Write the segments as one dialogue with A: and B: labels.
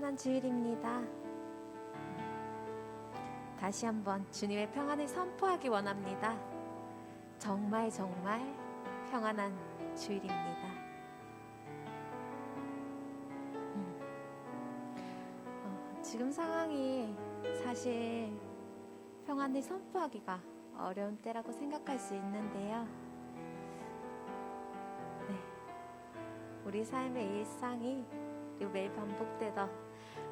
A: 평안한 주일입니다. 다시 한번 주님의 평안을 선포하기 원합니다. 정말 평안한 주일입니다. 지금 상황이 사실 평안을 선포하기가 어려운 때라고 생각할 수 있는데요. 우리 삶의 일상이 그리고 매일 반복되던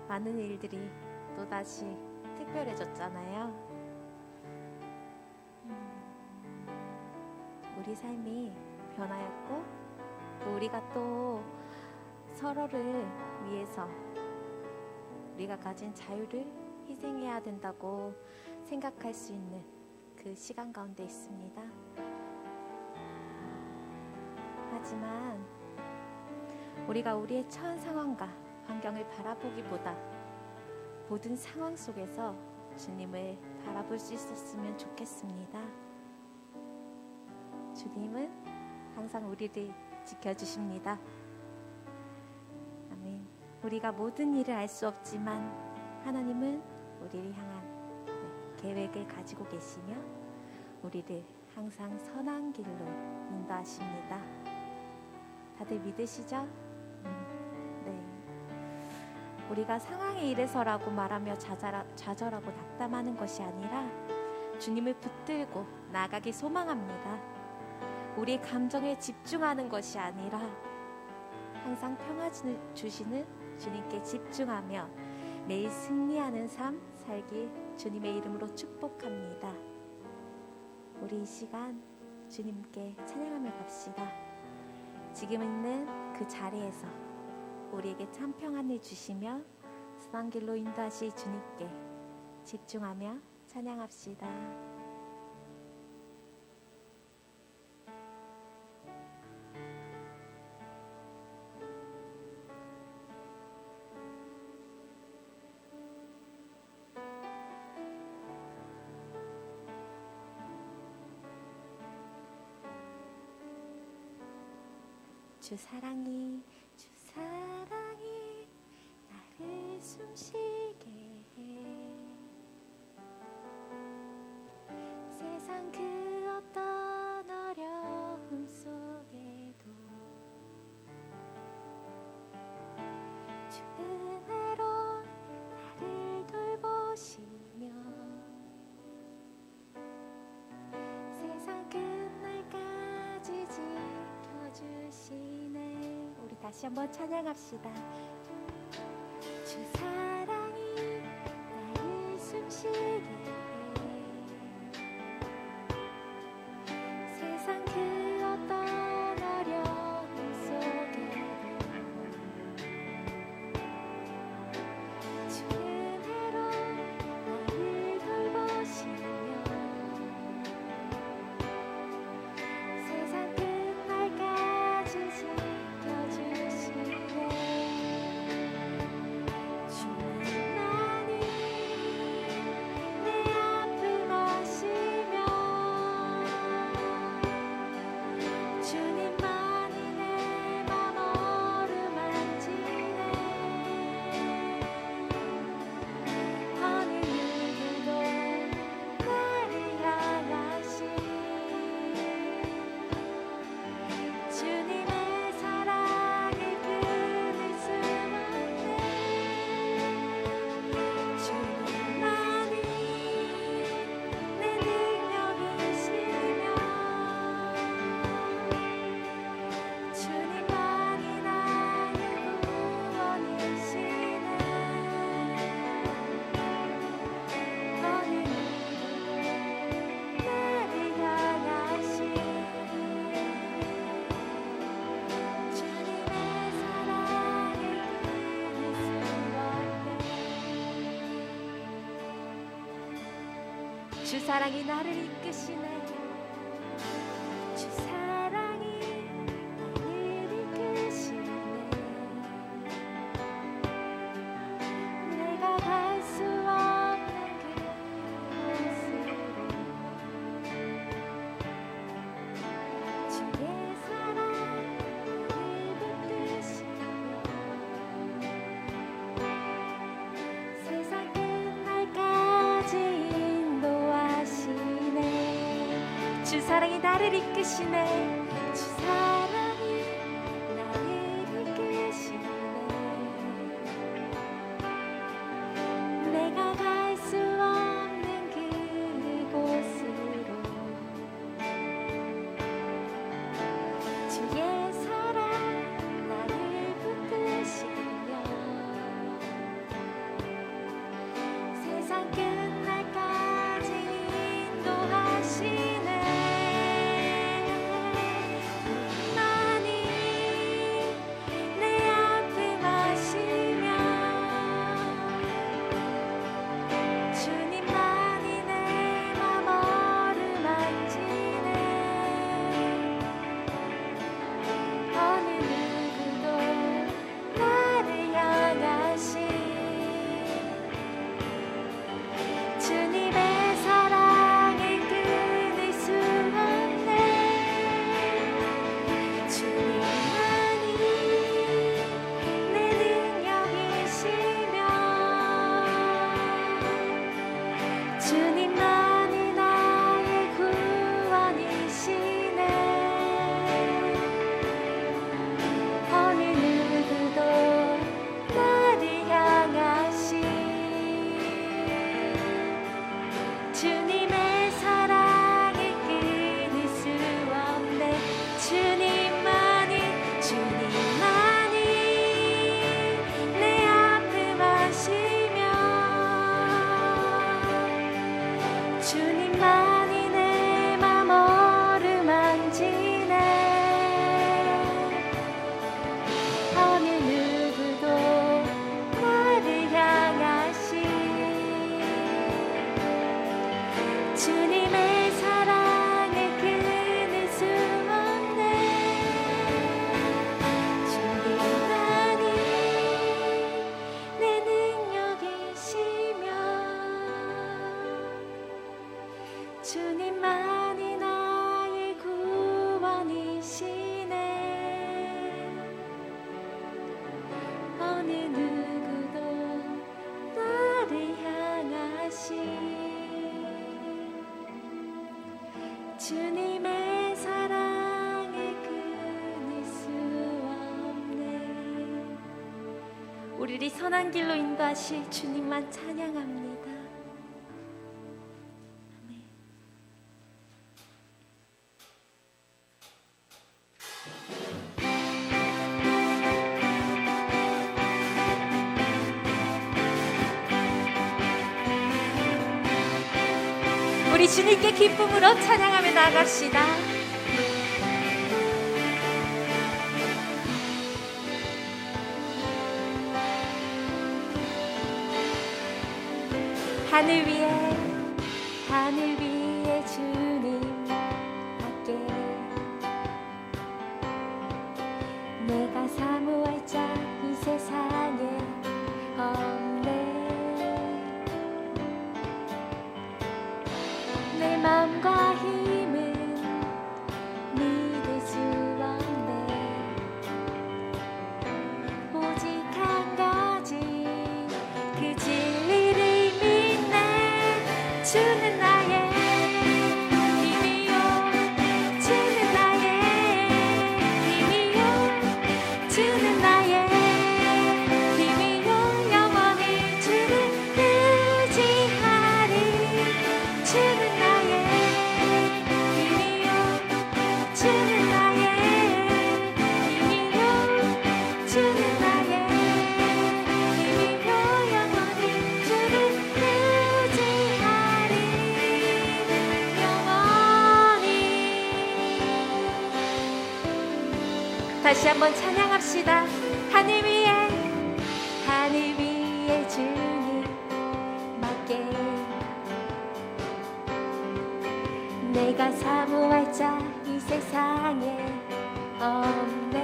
A: 많은 일들이 또다시 특별해졌잖아요. 우리 삶이 변하였고 또 우리가 또 서로를 위해서 우리가 가진 자유를 희생해야 된다고 생각할 수 있는 그 시간 가운데 있습니다. 하지만 우리가 우리의 처한 상황과 환경을 바라보기보다 모든 상황 속에서 주님을 바라볼 수 있었으면 좋겠습니다. 주님은 항상 우리를 지켜주십니다. 아멘. 우리가 모든 일을 알 수 없지만 하나님은 우리를 향한 계획을 가지고 계시며 우리를 항상 선한 길로 인도하십니다. 다들 믿으시죠? 우리가 상황에 이래서라고 말하며 좌절하고 낙담하는 것이 아니라 주님을 붙들고 나아가기 소망합니다. 우리의 감정에 집중하는 것이 아니라 항상 평화 주시는 주님께 집중하며 매일 승리하는 삶 살기 주님의 이름으로 축복합니다. 우리 이 시간 주님께 찬양하며 갑시다. 지금 있는 그 자리에서 우리에게 참 평안을 주시며 선한 길로 인도하실 주님께 집중하며 찬양합시다. 주 사랑이 나를 숨쉬게 해. 세상 그 어떤 어려움 속에도 주 은혜로 나를 돌보시며 세상 끝날까지 지켜주시네. 우리 다시 한번 찬양합시다. 주 사랑이 나를 숨쉬게 해. 세상 그 어떤 어려움 속에도 주 은혜로 나를 돌보시며 세상 끝날까지 지켜주시네. 주 사랑이 나를 이끄시네. 주 사랑이 나를 이끄시네. 내가 갈 수 없는 그곳으로 주의 사랑 나를 붙드시며 사랑이 나를 이끄시네. 주 사랑이 나를 이끄시네. 내가 갈 수 없는 그곳으로 주의 사랑 나를 붙드시며 세상 끝날까지 인도하시네. 많이 내 앞을 마시며 주님만이 내 맘 어루만지네. 어느 누구도 나를 향하신 주님의 사랑을 끊을 수 없네. 주님만이 내 능력이시며 주님만이 나의 구원이시네. 어느 누구도 나를 향하신 주님의 사랑을 끊을 수 없네. 주님만이 내 앞을 마시며 주님만이 내 맘 어루만지네. 어느 누구도 나를 향하신 주님의 사랑을 끊을 수 없네. 주님만이 내 능력이시며 주님만이 나의 구원이시네. 어느 누구도 나를 향하신 주님의 사랑을 끊을 수 없네. 우리를 선한 길로 인도하실 주님만 찬양합니다. 아멘. 우리 주님께 기쁨으로 찬양하며 나갑시다. 하늘 위에 주님 밖에 내가 사모할 자 이 세상에 없네. 내 맘과 힘은 믿을 수 없네. 오직 한 가지 그 진리를 믿네. 주는 나의 힘이요 주는 나의 힘이요 주는 나의 힘이요 영원히 주를 의지하리. 주는 나의 힘이요 주는 나의 힘이요 주는 나의 힘이요 영원히 주를 의지하리. 영원히. 다시 한번 찬양합시다. 하늘 위에 주님 맡게 내가 사모할 자 이 세상에 없네.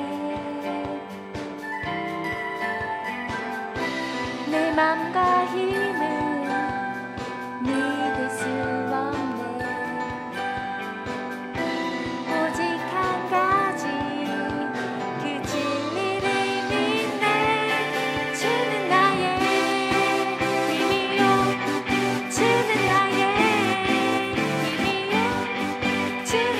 A: 내 맘과 힘을 믿을 수 없네. 오직 한 가지 그 진리를 믿네. 주는 나의 힘이요 주는 나의 힘이요 주는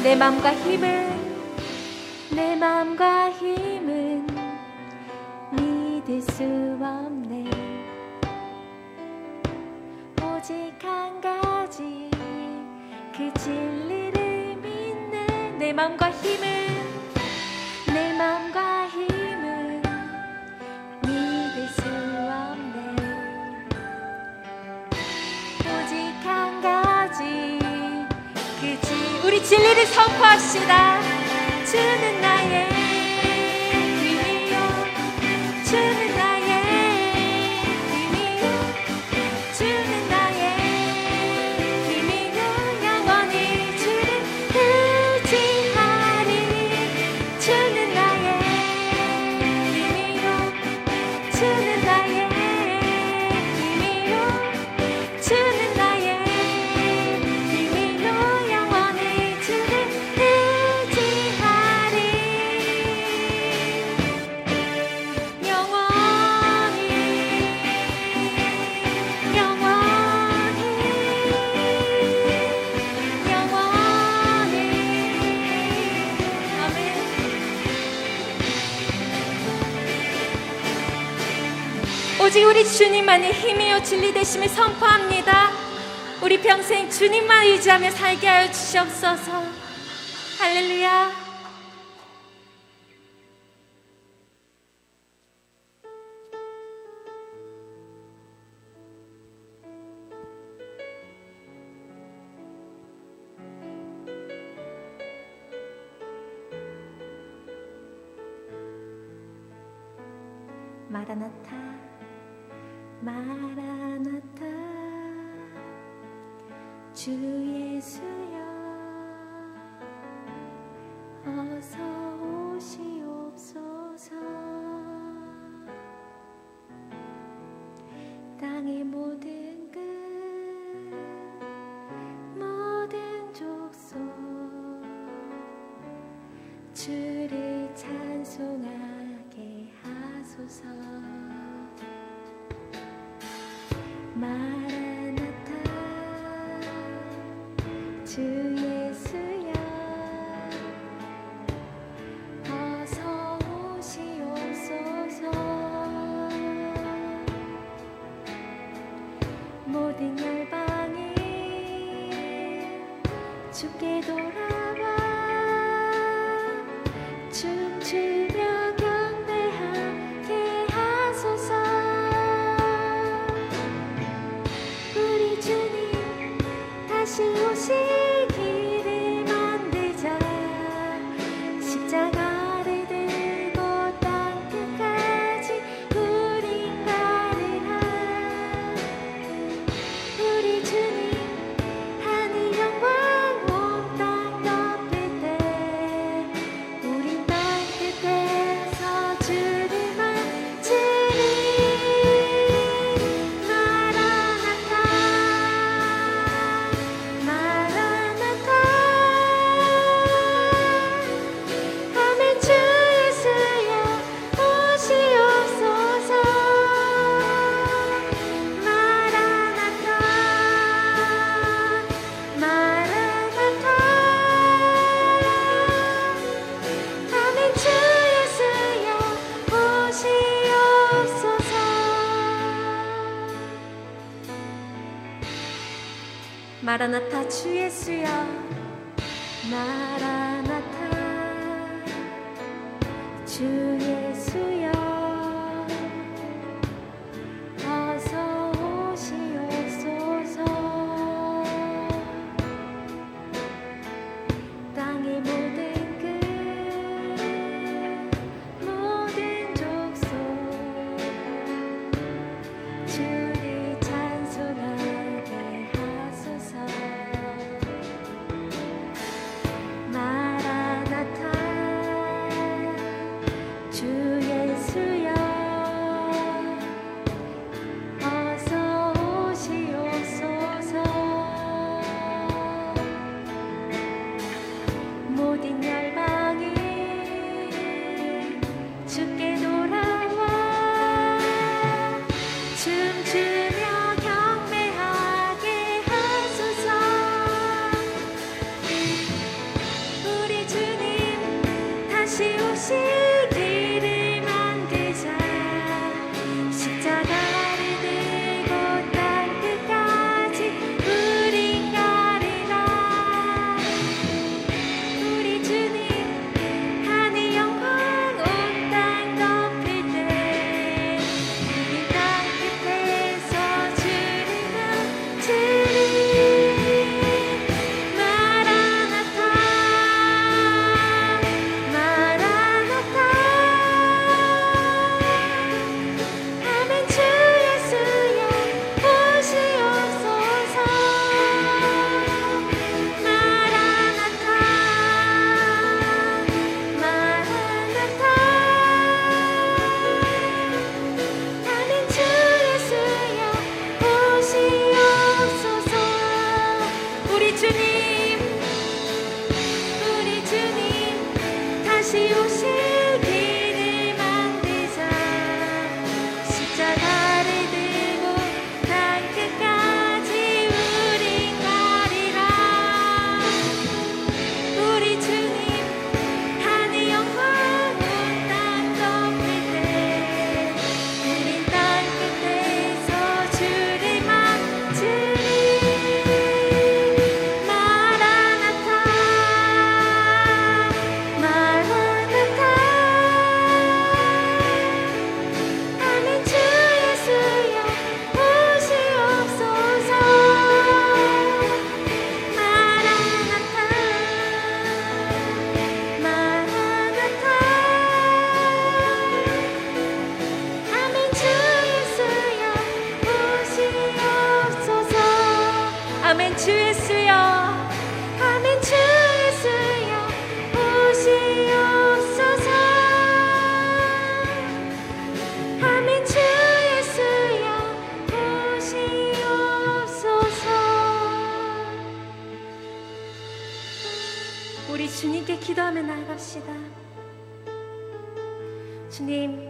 A: 내 맘과 힘은 믿을 수 없네. 오직 한 가지 그 진리를 믿네. 내 맘과 힘은 믿을 수 없네. 오직 한 가지 우리 진리를 선포합시다. 주는 나의 힘이요, 주는 나의 힘이요, 주는 나의 힘이요. 영원히 주를 의지하리. 주는 나의 힘이요, 주는 나의 힘이요, 주는 나의 힘이요. 영원히 주를 의지하리. 오직 우리 주님만이 힘이요 진리 되심을 선포합니다. 우리 평생 주님만 의지하며 살게 하여 주시옵소서. 할렐루야. 마라나타 마라나타 주 예수여 어서 오시옵소서. 땅의 모든 끝 모든 족속 주를 찬송하게 하소서. 마라나타 주 예수여 어서 오시옵소서. 모든 열방이 주께 돌아와 춤추며 경배하게 하소서. 우리 주님 다시 오시기를 만들자. 십자가를 들고 땅끝까지 우린 가리라. 우리 주님 하늘 영광 온 땅 덮을 때 우린 땅끝에서 주를 맞으리. 마라나타 마라나타 아멘. 주 예수여 오시옵소서. 마라나타 마라나타 아멘. 주 예수여 오시옵소서. 마라나타 주 예수여 마라나타 주 예수여 어서 오시옵소서. 땅의 모든 끝 모든 족속 주를 찬송하게 하소서. 마라나타 주 기도하며 나아갑시다. 주님,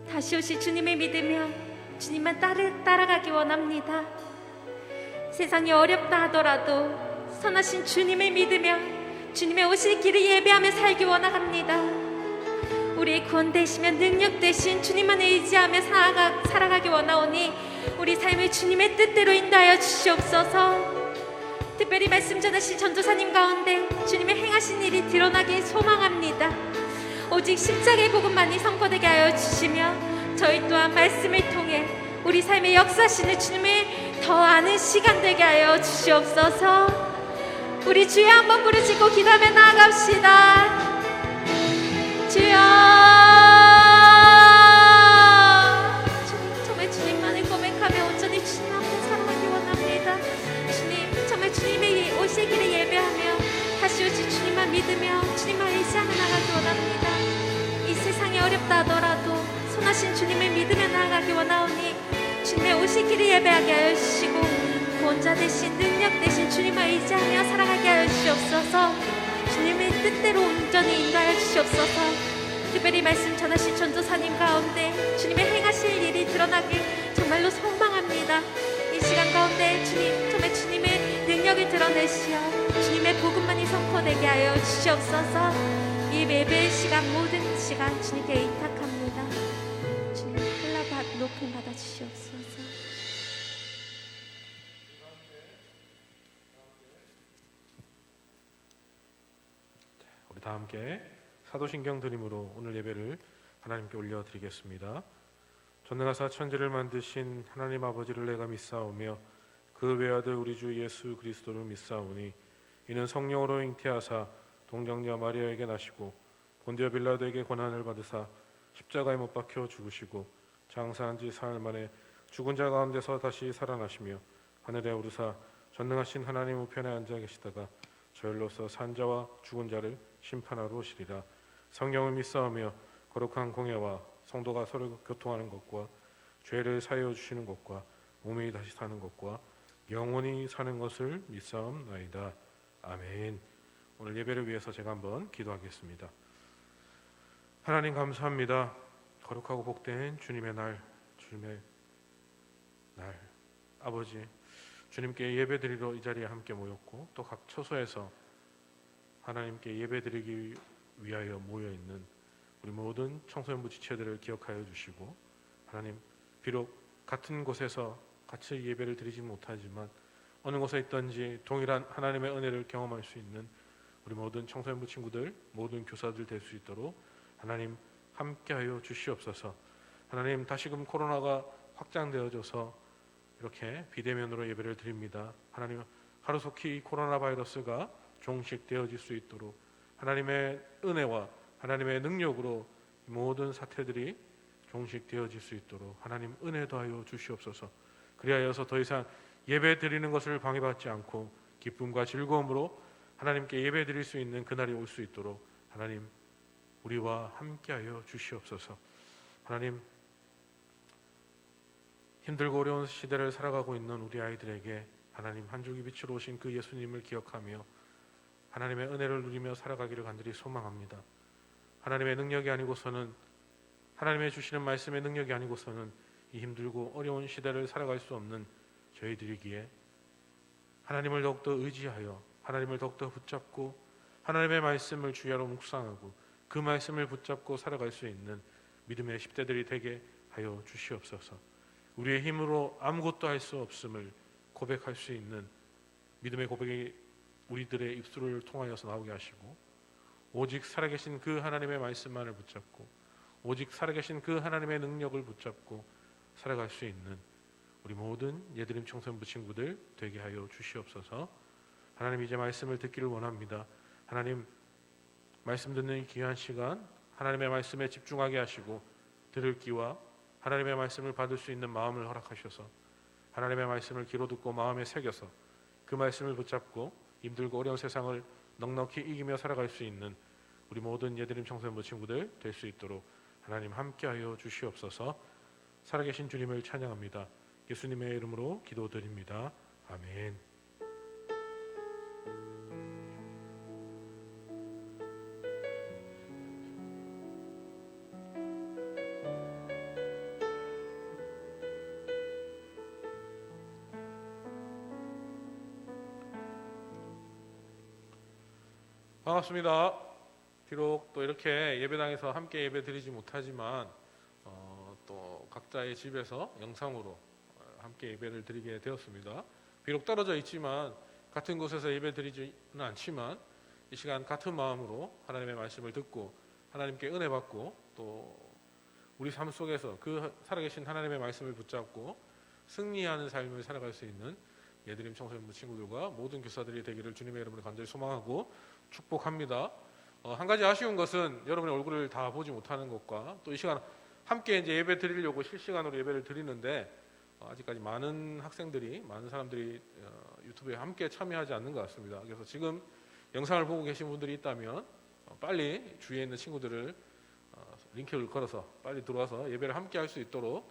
A: 다시 오실 주님을 믿으며 주님만 따라가기 원합니다. 세상이 어렵다 하더라도 선하신 주님을 믿으며 주님의 오실 길을 예배하며 살기 원합니다. 우리의 구원 되시며 능력 되신 주님만 의지하며 살아가기 원하오니 우리 삶을 주님의 뜻대로 인도하여 주시옵소서. 특별히 말씀 전하실 전도사님 가운데 주님의 행하신 일이 드러나길 소망합니다. 오직 십자가의 복음만이 선포되게 하여 주시며 저희 또한 말씀을 통해 우리 삶의 역사하시는 주님을 더 아는 시간 되게 하여 주시옵소서. 우리 주여 한번 부르짖고 기도하며 나아갑시다. 주여, 정말 주님만을 고백하며 온전히 주님 앞에 살아가기 원합니다. 주님, 정말 주님의 오실 길을 예배하며 다시 오실 주님만 믿으며 주님만 의지하며 나가기 원합니다. 이 세상이 어렵다 하더라도 선하신 주님을 믿으며 나아가기 원하오니 주님의 오실 길을 예배하게 하여 주시고 구원자 되신 능력 되신 주님을 의지하며 살아가게 하여 주시옵소서. 주님의 뜻대로 온전히 인도하여 주시옵소서. 특별히 말씀 전하신 전도사님 가운데 주님의 행하실 일이 드러나길 정말로 소망합니다. 이 시간 가운데 주님, 정말 주님의 능력을 드러내시어 주님의 복음만이 선포되게 하여 주시옵소서. 이 예배의 시간, 모든 시간 주님께 의탁합니다. 주님, 높임 받아 주시옵소서.
B: 우리 다 함께 사도신경 드림으로 오늘 예배를 하나님께 올려드리겠습니다. 전능하사 천지를 만드신 하나님 아버지를 내가 믿사오며 그 외아들 우리 주 예수 그리스도를 믿사오니 이는 성령으로 잉태하사 동정녀 마리아에게 나시고 본디오 빌라도에게 고난을 받으사 십자가에 못 박혀 죽으시고 장사한 지 사흘 만에 죽은 자 가운데서 다시 살아나시며 하늘에 오르사 전능하신 하나님 우편에 앉아 계시다가 저혈로서 산 자와 죽은 자를 심판하러 오시리라. 성령을 믿사오며 거룩한 공예와 성도가 서로 교통하는 것과 죄를 사하여 주시는 것과 몸이 다시 사는 것과 영원히 사는 것을 믿사옵나이다. 아멘. 오늘 예배를 위해서 제가 한번 기도하겠습니다. 하나님 감사합니다. 거룩하고 복된 주님의 날, 주님의 날, 아버지 주님께 예배드리러 이 자리에 함께 모였고 또 각 처소에서 하나님께 예배드리기 위하여 모여있는 우리 모든 청소년부 지체들을 기억하여 주시고 하나님, 비록 같은 곳에서 같이 예배를 드리지 못하지만 어느 곳에 있든지 동일한 하나님의 은혜를 경험할 수 있는 우리 모든 청소년부 친구들, 모든 교사들 될 수 있도록 하나님 함께하여 주시옵소서. 하나님, 다시금 코로나가 확장되어져서 이렇게 비대면으로 예배를 드립니다. 하나님, 하루속히 이 코로나 바이러스가 종식되어질 수 있도록 하나님의 은혜와 하나님의 능력으로 모든 사태들이 종식되어질 수 있도록 하나님 은혜 더하여 주시옵소서. 그리하여서 더 이상 예배 드리는 것을 방해받지 않고 기쁨과 즐거움으로 하나님께 예배 드릴 수 있는 그날이 올 수 있도록 하나님 우리와 함께하여 주시옵소서. 하나님, 힘들고 어려운 시대를 살아가고 있는 우리 아이들에게 하나님 한 줄기 빛으로 오신 그 예수님을 기억하며 하나님의 은혜를 누리며 살아가기를 간절히 소망합니다. 하나님의 능력이 아니고서는, 하나님의 주시는 말씀의 능력이 아니고서는 이 힘들고 어려운 시대를 살아갈 수 없는 저희들이기에 하나님을 더욱더 의지하여 하나님을 더욱더 붙잡고 하나님의 말씀을 주야로 묵상하고 그 말씀을 붙잡고 살아갈 수 있는 믿음의 10대들이 되게 하여 주시옵소서. 우리의 힘으로 아무것도 할 수 없음을 고백할 수 있는 믿음의 고백이 우리들의 입술을 통하여서 나오게 하시고 오직 살아계신 그 하나님의 말씀만을 붙잡고 오직 살아계신 그 하나님의 능력을 붙잡고 살아갈 수 있는 우리 모든 예드림 청소년부 친구들 되게 하여 주시옵소서. 하나님, 이제 말씀을 듣기를 원합니다. 하나님, 말씀 듣는 이 귀한 시간 하나님의 말씀에 집중하게 하시고 들을 귀와 하나님의 말씀을 받을 수 있는 마음을 허락하셔서 하나님의 말씀을 귀로 듣고 마음에 새겨서 그 말씀을 붙잡고 힘들고 어려운 세상을 넉넉히 이기며 살아갈 수 있는 우리 모든 예드림 청소년부 친구들 될 수 있도록 하나님 함께하여 주시옵소서. 살아계신 주님을 찬양합니다. 예수님의 이름으로 기도드립니다. 아멘. 반갑습니다. 비록 또 이렇게 예배당에서 함께 예배 드리지 못하지만 또 각자의 집에서 영상으로 함께 예배를 드리게 되었습니다. 비록 떨어져 있지만 같은 곳에서 예배 드리지는 않지만 이 시간 같은 마음으로 하나님의 말씀을 듣고 하나님께 은혜 받고 또 우리 삶 속에서 그 살아계신 하나님의 말씀을 붙잡고 승리하는 삶을 살아갈 수 있는 예드림 청소년부 친구들과 모든 교사들이 되기를 주님의 이름으로 간절히 소망하고 축복합니다. 한 가지 아쉬운 것은 여러분의 얼굴을 다 보지 못하는 것과 또 이 시간 함께 이제 예배 드리려고 실시간으로 예배를 드리는데 아직까지 많은 학생들이 많은 사람들이 유튜브에 함께 참여하지 않는 것 같습니다. 그래서 지금 영상을 보고 계신 분들이 있다면 빨리 주위에 있는 친구들을 링크를 걸어서 빨리 들어와서 예배를 함께 할 수 있도록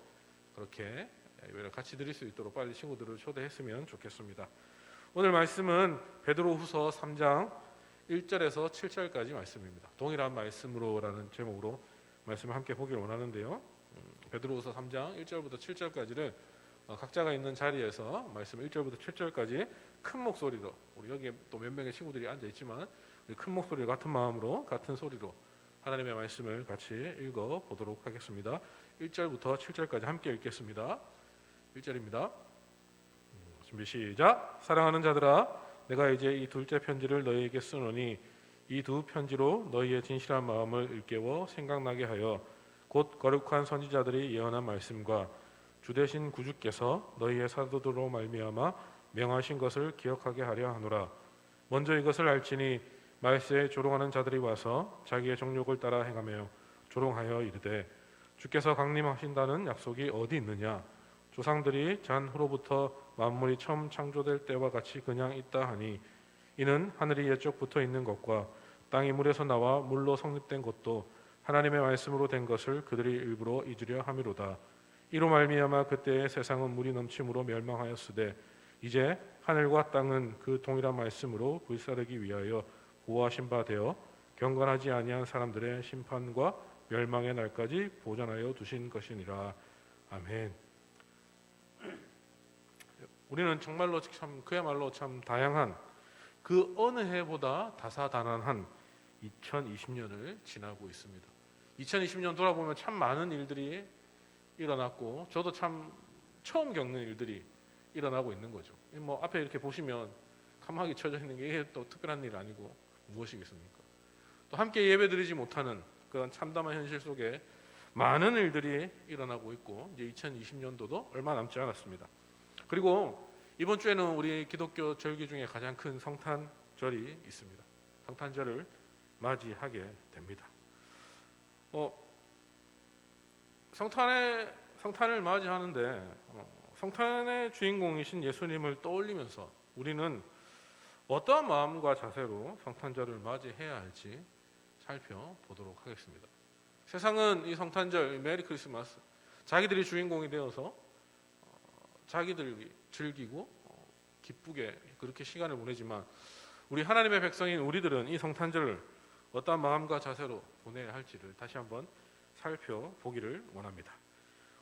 B: 그렇게 예배를 같이 드릴 수 있도록 빨리 친구들을 초대했으면 좋겠습니다. 오늘 말씀은 베드로후서 3장 1절에서 7절까지 말씀입니다. 동일한 말씀으로라는 제목으로 말씀을 함께 보기를 원하는데요. 베드로후서 3장 1절부터 7절까지를 각자가 있는 자리에서 말씀 1절부터 7절까지 큰 목소리로, 우리 여기에 또 몇 명의 친구들이 앉아 있지만 큰 목소리로 같은 마음으로 같은 소리로 하나님의 말씀을 같이 읽어 보도록 하겠습니다. 1절부터 7절까지 함께 읽겠습니다. 1절입니다. 준비 시작. 사랑하는 자들아, 내가 이제 이 둘째 편지를 너희에게 쓰노니 이 두 편지로 너희의 진실한 마음을 일깨워 생각나게 하여 곧 거룩한 선지자들이 예언한 말씀과 주되신 구주께서 너희의 사도들로 말미암아 명하신 것을 기억하게 하려 하노라. 먼저 이것을 알지니 말세에 조롱하는 자들이 와서 자기의 정욕을 따라 행하며 조롱하여 이르되 주께서 강림하신다는 약속이 어디 있느냐? 조상들이 잔 후로부터 만물이 처음 창조될 때와 같이 그냥 있다 하니 이는 하늘이 옛적부터 있는 것과 땅이 물에서 나와 물로 성립된 것도 하나님의 말씀으로 된 것을 그들이 일부러 잊으려 함이로다. 이로 말미암아 그때의 세상은 물이 넘침으로 멸망하였으되 이제 하늘과 땅은 그 동일한 말씀으로 불사르기 위하여 보호하신 바 되어 경건하지 아니한 사람들의 심판과 멸망의 날까지 보존하여 두신 것이니라. 아멘. 우리는 정말로 참 그야말로 참 다양한 그 어느 해보다 다사다난한 2020년을 지나고 있습니다. 2020년 돌아보면 참 많은 일들이 일어났고 저도 참 처음 겪는 일들이 일어나고 있는 거죠. 뭐 앞에 이렇게 보시면 캄하게 쳐져 있는 게 이게 또 특별한 일 아니고 무엇이겠습니까? 또 함께 예배드리지 못하는 그런 참담한 현실 속에 많은 일들이 일어나고 있고 이제 2020년도도 얼마 남지 않았습니다. 그리고 이번 주에는 우리 기독교 절기 중에 가장 큰 성탄절이 있습니다. 성탄절을 맞이하게 됩니다. 성탄을 맞이하는데 성탄의 주인공이신 예수님을 떠올리면서 우리는 어떠한 마음과 자세로 성탄절을 맞이해야 할지 살펴보도록 하겠습니다. 세상은 이 성탄절, 메리 크리스마스 자기들이 주인공이 되어서 자기들이 즐기고 기쁘게 그렇게 시간을 보내지만 우리 하나님의 백성인 우리들은 이 성탄절을 어떠한 마음과 자세로 보내야 할지를 다시 한번 살펴보기를 원합니다.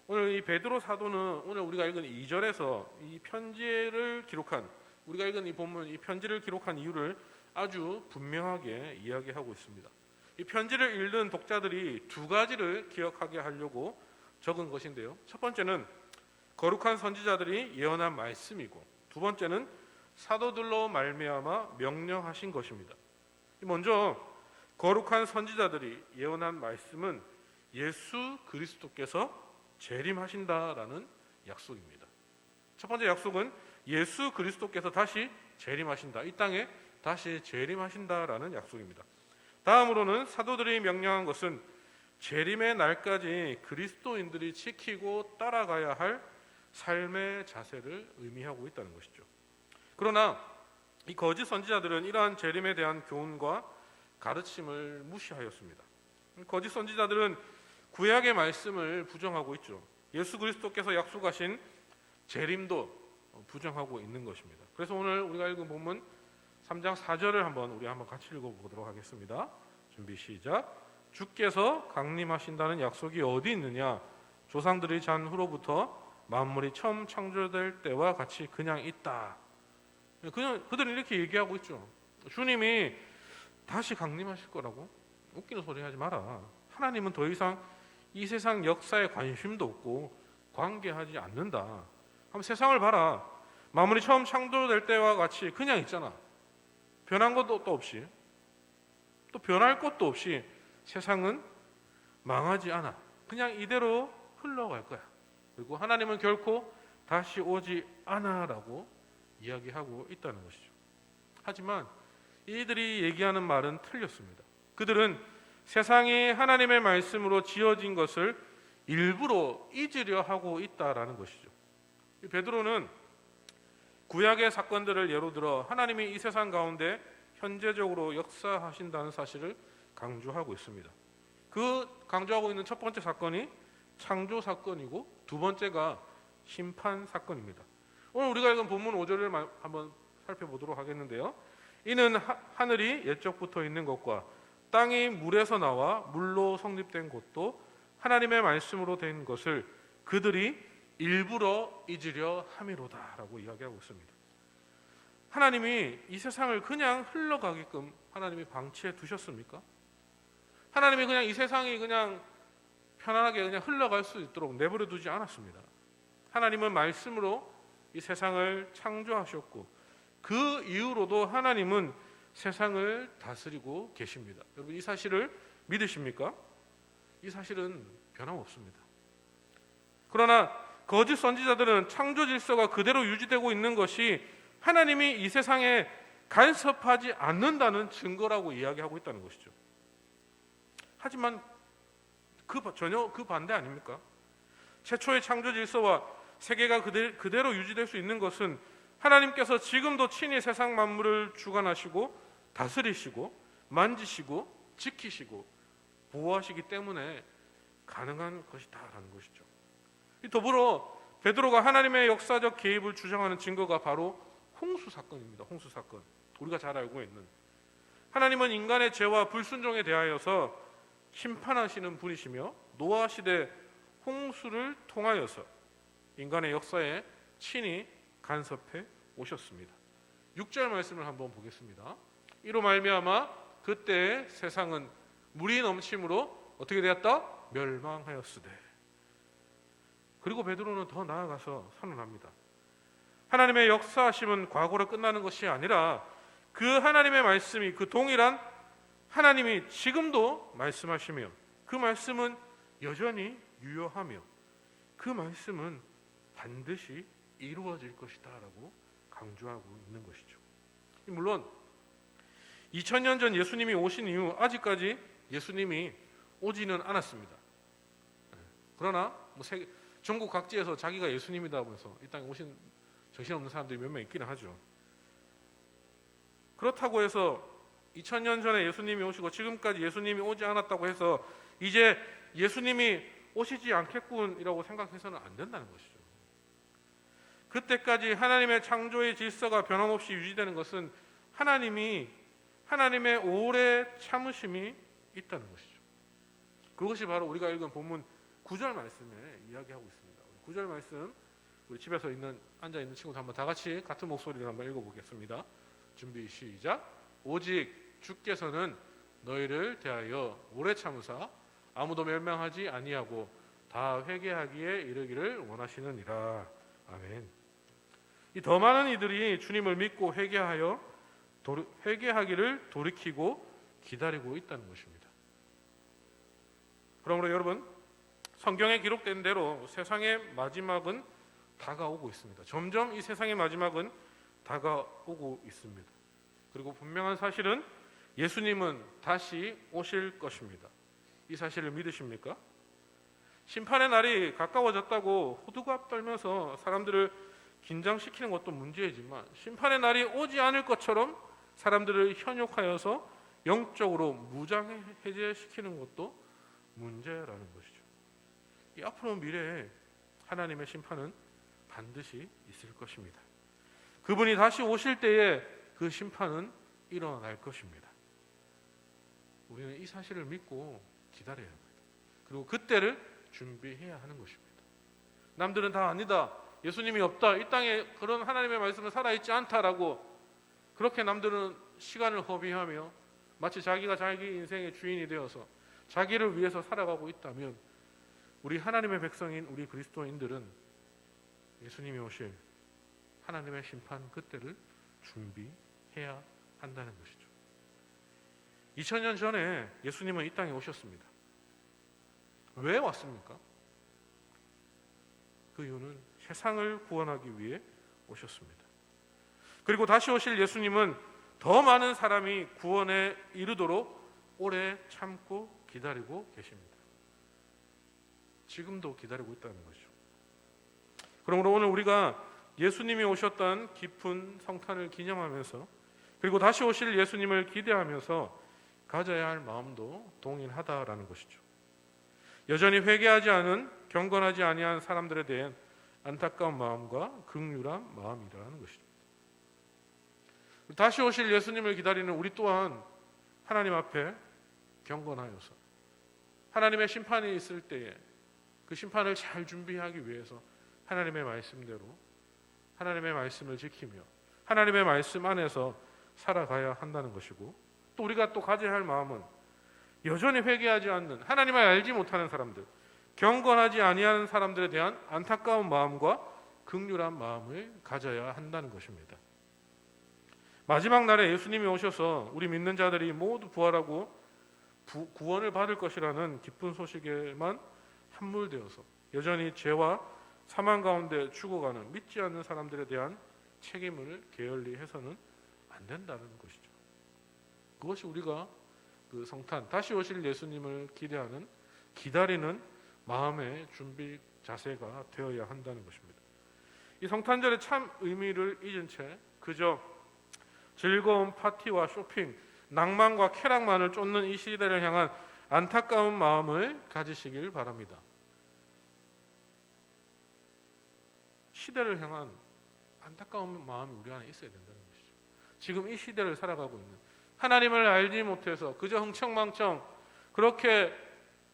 B: 오늘 이 베드로 사도는 오늘 우리가 읽은 2절에서 이 편지를 기록한 우리가 읽은 이 본문 이 편지를 기록한 이유를 아주 분명하게 이야기하고 있습니다. 이 편지를 읽는 독자들이 두 가지를 기억하게 하려고 적은 것인데요. 첫 번째는 거룩한 선지자들이 예언한 말씀이고 두 번째는 사도들로 말미암아 명령하신 것입니다. 먼저 거룩한 선지자들이 예언한 말씀은 예수 그리스도께서 재림하신다라는 약속입니다. 첫 번째 약속은 예수 그리스도께서 다시 재림하신다. 이 땅에 다시 재림하신다라는 약속입니다. 다음으로는 사도들이 명령한 것은 재림의 날까지 그리스도인들이 지키고 따라가야 할 삶의 자세를 의미하고 있다는 것이죠. 그러나 이 거짓 선지자들은 이러한 재림에 대한 교훈과 가르침을 무시하였습니다. 거짓 선지자들은 구약의 말씀을 부정하고 있죠. 예수 그리스도께서 약속하신 재림도 부정하고 있는 것입니다. 그래서 오늘 우리가 읽은 본문 3장 4절을 우리 한번 같이 읽어보도록 하겠습니다. 준비 시작. 주께서 강림하신다는 약속이 어디 있느냐? 조상들이 잔 후로부터 만물이 처음 창조될 때와 같이 그냥 있다. 그들은 이렇게 얘기하고 있죠. 주님이 다시 강림하실 거라고? 웃기는 소리 하지 마라. 하나님은 더 이상 이 세상 역사에 관심도 없고 관계하지 않는다. 한번 세상을 봐라. 만물이 처음 창조될 때와 같이 그냥 있잖아. 변한 것도 또 없이, 또 변할 것도 없이 세상은 망하지 않아. 그냥 이대로 흘러갈 거야. 그리고 하나님은 결코 다시 오지 않아라고 이야기하고 있다는 것이죠. 하지만 이들이 얘기하는 말은 틀렸습니다. 그들은 세상이 하나님의 말씀으로 지어진 것을 일부러 잊으려 하고 있다라는 것이죠. 베드로는 구약의 사건들을 예로 들어 하나님이 이 세상 가운데 현재적으로 역사하신다는 사실을 강조하고 있습니다. 그 강조하고 있는 첫 번째 사건이 창조 사건이고 두 번째가 심판 사건입니다. 오늘 우리가 읽은 본문 5절을 한번 살펴보도록 하겠는데요. 이는 하늘이 옛적부터 있는 것과 땅이 물에서 나와 물로 성립된 것도 하나님의 말씀으로 된 것을 그들이 일부러 잊으려 함이로다라고 이야기하고 있습니다. 하나님이 이 세상을 그냥 흘러가게끔 하나님이 방치해 두셨습니까? 하나님이 그냥 이 세상이 그냥 편안하게 그냥 흘러갈 수 있도록 내버려 두지 않았습니다. 하나님은 말씀으로 이 세상을 창조하셨고 그 이후로도 하나님은 세상을 다스리고 계십니다. 여러분 이 사실을 믿으십니까? 이 사실은 변함없습니다. 그러나 거짓 선지자들은 창조 질서가 그대로 유지되고 있는 것이 하나님이 이 세상에 간섭하지 않는다는 증거라고 이야기하고 있다는 것이죠. 하지만 전혀 그 반대 아닙니까? 최초의 창조 질서와 세계가 그대로 유지될 수 있는 것은 하나님께서 지금도 친히 세상 만물을 주관하시고 다스리시고 만지시고 지키시고 보호하시기 때문에 가능한 것이다라는 것이죠. 더불어 베드로가 하나님의 역사적 개입을 주장하는 증거가 바로 홍수 사건입니다. 홍수 사건. 우리가 잘 알고 있는 하나님은 인간의 죄와 불순종에 대하여서 심판하시는 분이시며 노아 시대 홍수를 통하여서 인간의 역사에 친히 간섭해 오셨습니다. 6절 말씀을 한번 보겠습니다. 이로 말미암아 그때 세상은 물이 넘침으로 어떻게 되었다? 멸망하였으되. 그리고 베드로는 더 나아가서 선언합니다. 하나님의 역사하심은 과거로 끝나는 것이 아니라 그 하나님의 말씀이 그 동일한 하나님이 지금도 말씀하시며 그 말씀은 여전히 유효하며 그 말씀은 반드시 이루어질 것이다 라고 강조하고 있는 것이죠. 물론 2000년 전 예수님이 오신 이후 아직까지 예수님이 오지는 않았습니다. 그러나 전국 각지에서 자기가 예수님이다 하면서 이 땅에 오신 정신없는 사람들이 몇 명 있기는 하죠. 그렇다고 해서 2000년 전에 예수님이 오시고 지금까지 예수님이 오지 않았다고 해서 이제 예수님이 오시지 않겠군이라고 생각해서는 안 된다는 것이죠. 그때까지 하나님의 창조의 질서가 변함없이 유지되는 것은 하나님의 오래 참으심이 있다는 것이죠. 그것이 바로 우리가 읽은 본문 9절 말씀에 이야기하고 있습니다. 9절 말씀 우리 집에서 앉아 있는 친구들 한번 다 같이 같은 목소리로 한번 읽어보겠습니다. 준비 시작. 오직 주께서는 너희를 대하여 오래 참으사 아무도 멸망하지 아니하고 다 회개하기에 이르기를 원하시느니라. 아멘. 이 더 많은 이들이 주님을 믿고 회개하기를 돌이키고 기다리고 있다는 것입니다. 그러므로 여러분 성경에 기록된 대로 세상의 마지막은 다가오고 있습니다. 점점 이 세상의 마지막은 다가오고 있습니다. 그리고 분명한 사실은 예수님은 다시 오실 것입니다. 이 사실을 믿으십니까? 심판의 날이 가까워졌다고 호두갑 떨면서 사람들을 긴장시키는 것도 문제이지만 심판의 날이 오지 않을 것처럼 사람들을 현혹하여서 영적으로 무장해제시키는 것도 문제라는 것이죠. 이 앞으로 미래에 하나님의 심판은 반드시 있을 것입니다. 그분이 다시 오실 때에 그 심판은 일어날 것입니다. 우리는 이 사실을 믿고 기다려야 합니다. 그리고 그때를 준비해야 하는 것입니다. 남들은 다 아니다, 예수님이 없다, 이 땅에 그런 하나님의 말씀은 살아있지 않다라고 그렇게 남들은 시간을 허비하며 마치 자기가 자기 인생의 주인이 되어서 자기를 위해서 살아가고 있다면 우리 하나님의 백성인 우리 그리스도인들은 예수님이 오실 하나님의 심판 그때를 준비해야 한다는 것이죠. 2000년 전에 예수님은 이 땅에 오셨습니다. 왜 왔습니까? 그 이유는 세상을 구원하기 위해 오셨습니다. 그리고 다시 오실 예수님은 더 많은 사람이 구원에 이르도록 오래 참고 기다리고 계십니다. 지금도 기다리고 있다는 것이죠. 그러므로 오늘 우리가 예수님이 오셨던 깊은 성탄을 기념하면서 그리고 다시 오실 예수님을 기대하면서 가져야 할 마음도 동일하다라는 것이죠. 여전히 회개하지 않은 경건하지 아니한 사람들에 대한 안타까운 마음과 긍휼한 마음이라는 것이죠. 다시 오실 예수님을 기다리는 우리 또한 하나님 앞에 경건하여서 하나님의 심판이 있을 때에 그 심판을 잘 준비하기 위해서 하나님의 말씀대로 하나님의 말씀을 지키며 하나님의 말씀 안에서 살아가야 한다는 것이고, 또 우리가 또 가져야 할 마음은 여전히 회개하지 않는 하나님을 알지 못하는 사람들, 경건하지 아니하는 사람들에 대한 안타까운 마음과 긍휼한 마음을 가져야 한다는 것입니다. 마지막 날에 예수님이 오셔서 우리 믿는 자들이 모두 부활하고 구원을 받을 것이라는 기쁜 소식에만 함몰되어서 여전히 죄와 사망 가운데 죽어가는 믿지 않는 사람들에 대한 책임을 게을리 해서는 안 된다는 것이죠. 그것이 우리가 그 성탄, 다시 오실 예수님을 기대하는, 기다리는 마음의 준비 자세가 되어야 한다는 것입니다. 이 성탄절의 참 의미를 잊은 채 그저 즐거운 파티와 쇼핑, 낭만과 쾌락만을 쫓는 이 시대를 향한 안타까운 마음을 가지시길 바랍니다. 시대를 향한 안타까운 마음이 우리 안에 있어야 된다는 것이죠. 지금 이 시대를 살아가고 있는, 하나님을 알지 못해서 그저 흥청망청 그렇게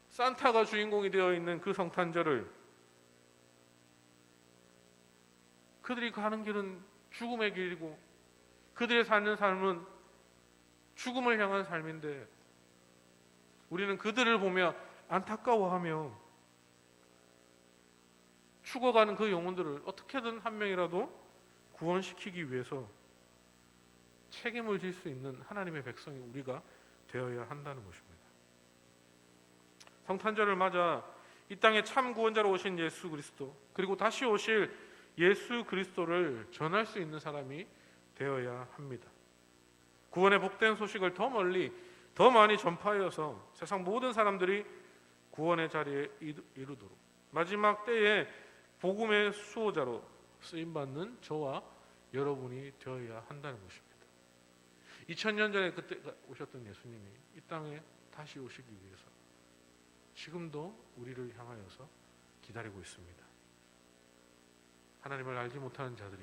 B: 산타가 주인공이 되어 있는 그 성탄절을, 그들이 가는 길은 죽음의 길이고 그들이 사는 삶은 죽음을 향한 삶인데 우리는 그들을 보며 안타까워하며 죽어가는 그 영혼들을 어떻게든 한 명이라도 구원시키기 위해서 책임을 질 수 있는 하나님의 백성이 우리가 되어야 한다는 것입니다. 성탄절을 맞아 이 땅에 참 구원자로 오신 예수 그리스도, 그리고 다시 오실 예수 그리스도를 전할 수 있는 사람이 되어야 합니다. 구원의 복된 소식을 더 멀리 더 많이 전파하여서 세상 모든 사람들이 구원의 자리에 이르도록 마지막 때에 복음의 수호자로 쓰임받는 저와 여러분이 되어야 한다는 것입니다. 2000년 전에 그때 오셨던 예수님이 이 땅에 다시 오시기 위해서 지금도 우리를 향하여서 기다리고 있습니다. 하나님을 알지 못하는 자들이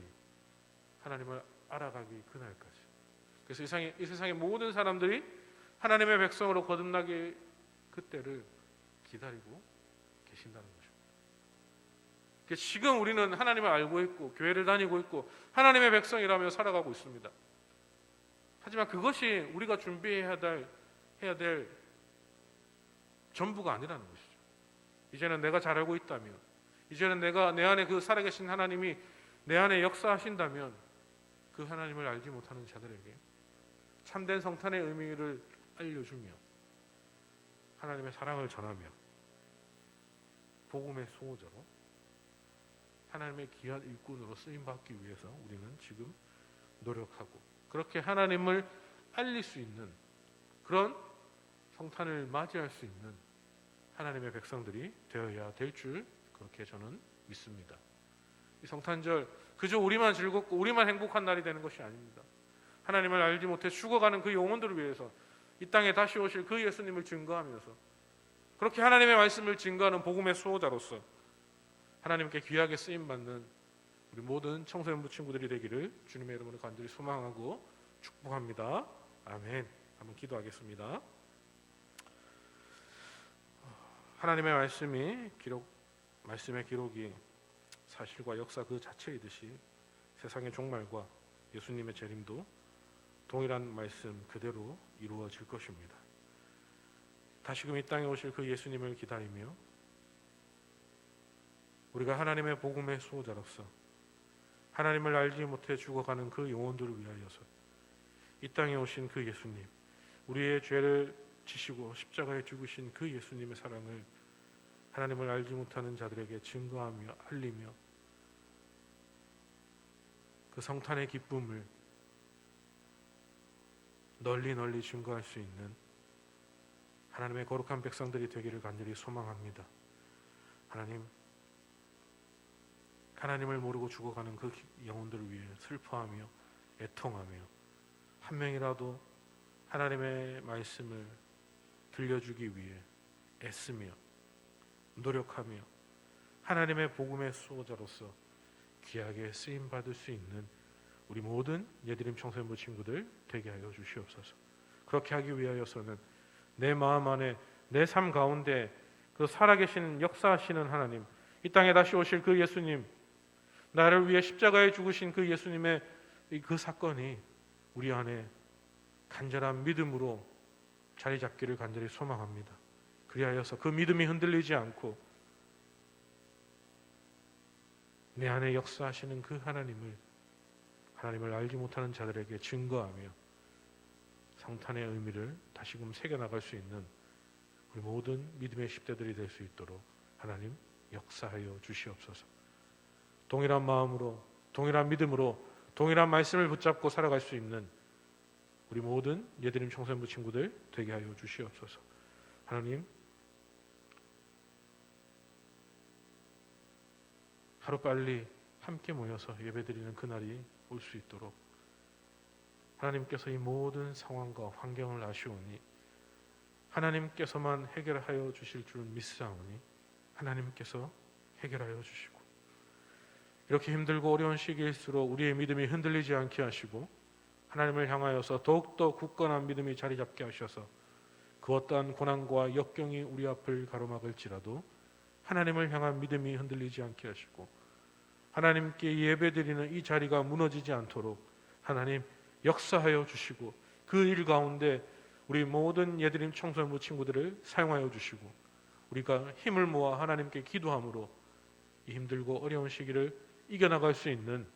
B: 하나님을 알아가기 그날까지, 그래서 이 세상의 모든 사람들이 하나님의 백성으로 거듭나기 그때를 기다리고 계신다는 것입니다. 지금 우리는 하나님을 알고 있고 교회를 다니고 있고 하나님의 백성이라며 살아가고 있습니다. 하지만 그것이 우리가 준비해야 될 전부가 아니라는 것이죠. 이제는 내가 잘 알고 있다면, 이제는 내가 내 안에 그 살아계신 하나님이 내 안에 역사하신다면 그 하나님을 알지 못하는 자들에게 참된 성탄의 의미를 알려주며 하나님의 사랑을 전하며 복음의 수호자로 하나님의 귀한 일꾼으로 쓰임받기 위해서 우리는 지금 노력하고, 그렇게 하나님을 알릴 수 있는 그런 성탄을 맞이할 수 있는 하나님의 백성들이 되어야 될 줄 그렇게 저는 믿습니다. 이 성탄절 그저 우리만 즐겁고 우리만 행복한 날이 되는 것이 아닙니다. 하나님을 알지 못해 죽어가는 그 영혼들을 위해서 이 땅에 다시 오실 그 예수님을 증거하면서 그렇게 하나님의 말씀을 증거하는 복음의 수호자로서 하나님께 귀하게 쓰임받는 우리 모든 청소년부 친구들이 되기를 주님의 이름으로 간절히 소망하고 축복합니다. 아멘. 한번 기도하겠습니다. 하나님의 말씀의 기록이 사실과 역사 그 자체이듯이 세상의 종말과 예수님의 재림도 동일한 말씀 그대로 이루어질 것입니다. 다시금 이 땅에 오실 그 예수님을 기다리며 우리가 하나님의 복음의 수호자로서 하나님을 알지 못해 죽어가는 그 영혼들을 위하여서 이 땅에 오신 그 예수님, 우리의 죄를 지시고 십자가에 죽으신 그 예수님의 사랑을 하나님을 알지 못하는 자들에게 증거하며 알리며 그 성탄의 기쁨을 널리 널리 증거할 수 있는 하나님의 거룩한 백성들이 되기를 간절히 소망합니다. 하나님을 모르고 죽어가는 그 영혼들을 위해 슬퍼하며 애통하며 한 명이라도 하나님의 말씀을 들려주기 위해 애쓰며 노력하며 하나님의 복음의 수호자로서 귀하게 쓰임받을 수 있는 우리 모든 예드림 청소년부 친구들 되게 하여 주시옵소서. 그렇게 하기 위하여서는 내 마음 안에 내 삶 가운데 그 살아계신 역사하시는 하나님, 이 땅에 다시 오실 그 예수님, 나를 위해 십자가에 죽으신 그 예수님의 그 사건이 우리 안에 간절한 믿음으로 자리 잡기를 간절히 소망합니다. 그리하여서 그 믿음이 흔들리지 않고 내 안에 역사하시는 그 하나님을 알지 못하는 자들에게 증거하며 성탄의 의미를 다시금 새겨나갈 수 있는 우리 모든 믿음의 10대들이 될 수 있도록 하나님 역사하여 주시옵소서. 동일한 마음으로, 동일한 믿음으로, 동일한 말씀을 붙잡고 살아갈 수 있는 우리 모든 예드림 청소년부 친구들 되게 하여 주시옵소서. 하나님, 하루빨리 함께 모여서 예배드리는 그날이 올 수 있도록 하나님께서 이 모든 상황과 환경을 아시오니 하나님께서만 해결하여 주실 줄 믿사오니 하나님께서 해결하여 주시고 이렇게 힘들고 어려운 시기일수록 우리의 믿음이 흔들리지 않게 하시고 하나님을 향하여서 더욱더 굳건한 믿음이 자리 잡게 하셔서 그 어떠한 고난과 역경이 우리 앞을 가로막을지라도 하나님을 향한 믿음이 흔들리지 않게 하시고 하나님께 예배드리는 이 자리가 무너지지 않도록 하나님 역사하여 주시고 그 일 가운데 우리 모든 예드림 청소년부 친구들을 사용하여 주시고 우리가 힘을 모아 하나님께 기도함으로 이 힘들고 어려운 시기를 이겨나갈 수 있는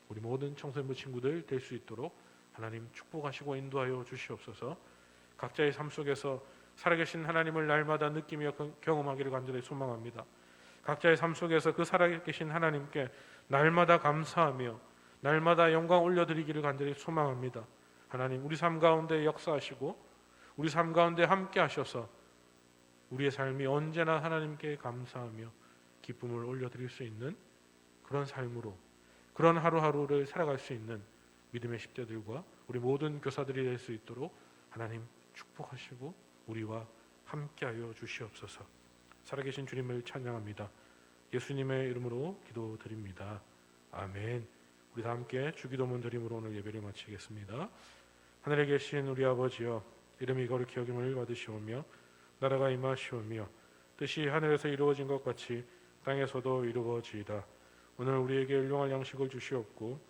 B: 우리 모든 청소년부 친구들 될 수 있도록 하나님 축복하시고 인도하여 주시옵소서. 각자의 삶 속에서 살아계신 하나님을 날마다 느끼며 경험하기를 간절히 소망합니다. 각자의 삶 속에서 그 살아계신 하나님께 날마다 감사하며 날마다 영광 올려드리기를 간절히 소망합니다. 하나님, 우리 삶 가운데 역사하시고 우리 삶 가운데 함께 하셔서 우리의 삶이 언제나 하나님께 감사하며 기쁨을 올려드릴 수 있는 그런 삶으로, 그런 하루하루를 살아갈 수 있는 믿음의 10대들과 우리 모든 교사들이 될 수 있도록 하나님 축복하시고 우리와 함께하여 주시옵소서. 살아계신 주님을 찬양합니다. 예수님의 이름으로 기도드립니다. 아멘. 우리 다 함께 주기도문 드림으로 오늘 예배를 마치겠습니다. 하늘에 계신 우리 아버지여, 이름이 거룩히 여김을 받으시오며 나라가 임하시오며 뜻이 하늘에서 이루어진 것 같이 땅에서도 이루어지이다. 오늘 우리에게 일용할 양식을 주시옵고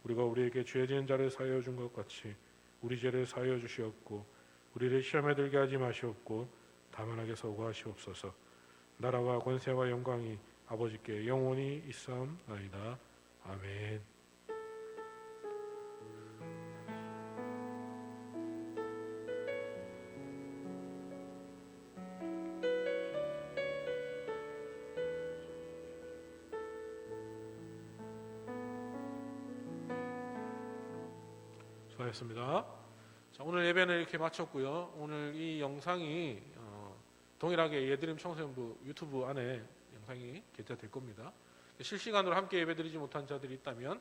B: 우리가 우리에게 죄 지은 자를 사하여 준 것 같이 우리 죄를 사하여 주시옵고 우리를 시험에 들게 하지 마시옵고 다만 악에서 구하시옵소서. 나라와 권세와 영광이 아버지께 영원히 있사옵나이다. 아멘. 수고하셨습니다. 자, 오늘 예배는 이렇게 마쳤고요. 오늘 이 영상이 동일하게 예드림 청소년부 유튜브 안에 영상이 게재될 겁니다. 실시간으로 함께 예배드리지 못한 자들이 있다면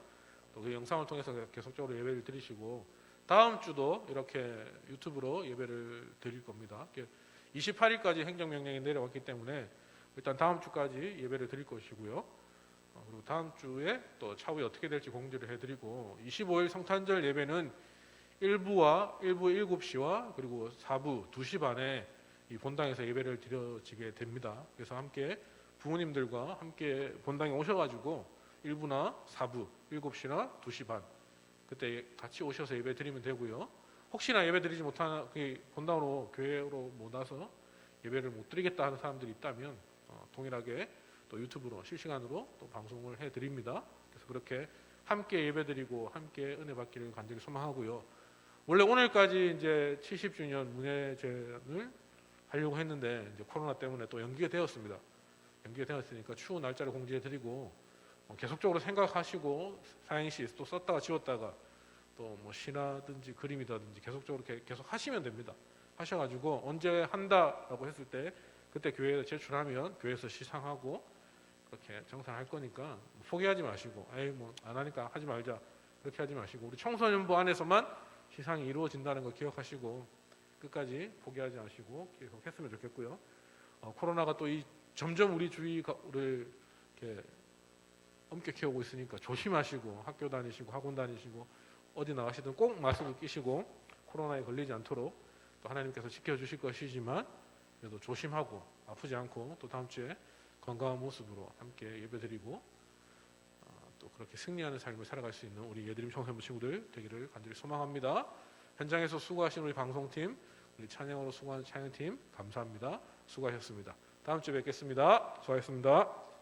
B: 또 그 영상을 통해서 계속적으로 예배를 드리시고 다음 주도 이렇게 유튜브로 예배를 드릴 겁니다. 28일까지 행정명령이 내려왔기 때문에 일단 다음 주까지 예배를 드릴 것이고요. 그리고 다음 주에 또 차후에 어떻게 될지 공지를 해드리고 25일 성탄절 예배는 1부와 7시와 그리고 4부 2시 반에 이 본당에서 예배를 드려지게 됩니다. 그래서 함께 부모님들과 함께 본당에 오셔가지고 1부나 4부 7시나 2시 반 그때 같이 오셔서 예배 드리면 되고요. 혹시나 예배 드리지 못하는 본당으로 교회로 못 와서 예배를 못 드리겠다 하는 사람들이 있다면 동일하게 또 유튜브로 실시간으로 또 방송을 해드립니다. 그래서 그렇게 함께 예배드리고 함께 은혜 받기를 간절히 소망하고요. 원래 오늘까지 이제 70주년 문예제를 하려고 했는데 이제 코로나 때문에 또 연기가 되었습니다. 연기가 되었으니까 추후 날짜를 공지해드리고 계속적으로 생각하시고 사행시 또 썼다가 지웠다가 또 뭐 시라든지 그림이라든지 계속적으로 계속 하시면 됩니다. 하셔가지고 언제 한다라고 했을 때 그때 교회에 제출하면 교회에서 시상하고 그렇게 정산할 거니까 포기하지 마시고 에이 뭐 안 하니까 하지 말자 그렇게 하지 마시고 우리 청소년부 안에서만 시상이 이루어진다는 걸 기억하시고 끝까지 포기하지 마시고 계속 했으면 좋겠고요. 코로나가 또 점점 우리 주위를 이렇게 엄격해 오고 있으니까 조심하시고 학교 다니시고 학원 다니시고 어디 나가시든 꼭 마스크 끼시고 코로나에 걸리지 않도록 또 하나님께서 지켜주실 것이지만 그래도 조심하고 아프지 않고 또 다음 주에 건강한 모습으로 함께 예배드리고 또 그렇게 승리하는 삶을 살아갈 수 있는 우리 예드림 청소년부 친구들 되기를 간절히 소망합니다. 현장에서 수고하신 우리 방송팀, 우리 찬양으로 수고하는 찬양팀 감사합니다. 수고하셨습니다. 다음 주에 뵙겠습니다. 수고하셨습니다.